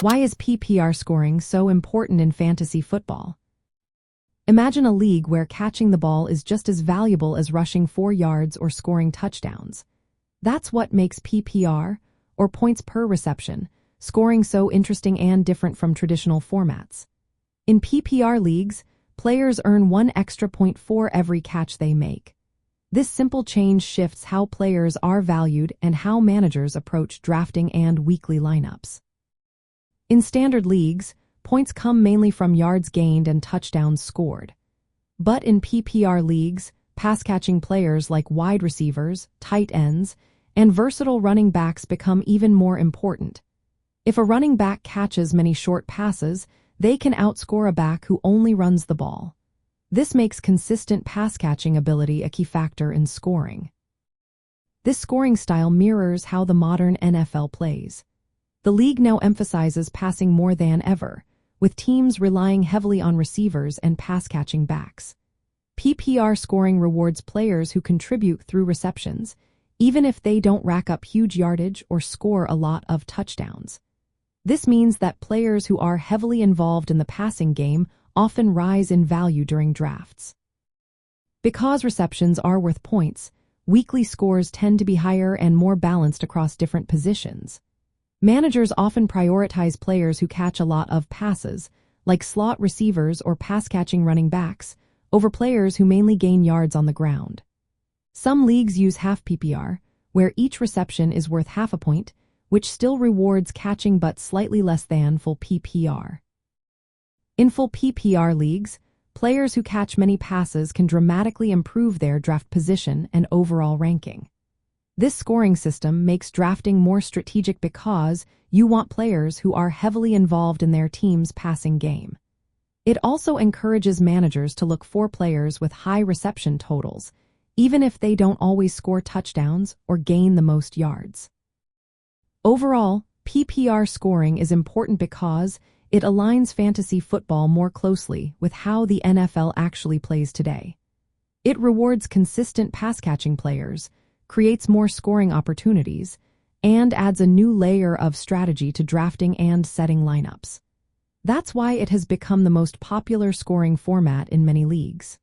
Why is PPR scoring so important in fantasy football? Imagine a league where catching the ball is just as valuable as rushing 4 yards or scoring touchdowns. That's what makes PPR, or points per reception, scoring so interesting and different from traditional formats. In PPR leagues, players earn 1 extra point for every catch they make. This simple change shifts how players are valued and how managers approach drafting and weekly lineups. In standard leagues, points come mainly from yards gained and touchdowns scored. But in PPR leagues, pass-catching players like wide receivers, tight ends, and versatile running backs become even more important. If a running back catches many short passes, they can outscore a back who only runs the ball. This makes consistent pass-catching ability a key factor in scoring. This scoring style mirrors how the modern NFL plays. The league now emphasizes passing more than ever, with teams relying heavily on receivers and pass-catching backs. PPR scoring rewards players who contribute through receptions, even if they don't rack up huge yardage or score a lot of touchdowns. This means that players who are heavily involved in the passing game often rise in value during drafts. Because receptions are worth points, weekly scores tend to be higher and more balanced across different positions. Managers often prioritize players who catch a lot of passes, like slot receivers or pass-catching running backs, over players who mainly gain yards on the ground. Some leagues use half-PPR, where each reception is worth half a point, which still rewards catching but slightly less than full PPR. In full PPR leagues, players who catch many passes can dramatically improve their draft position and overall ranking. This scoring system makes drafting more strategic because you want players who are heavily involved in their team's passing game. It also encourages managers to look for players with high reception totals, even if they don't always score touchdowns or gain the most yards. Overall, PPR scoring is important because it aligns fantasy football more closely with how the NFL actually plays today. It rewards consistent pass-catching players, creates more scoring opportunities, and adds a new layer of strategy to drafting and setting lineups. That's why it has become the most popular scoring format in many leagues.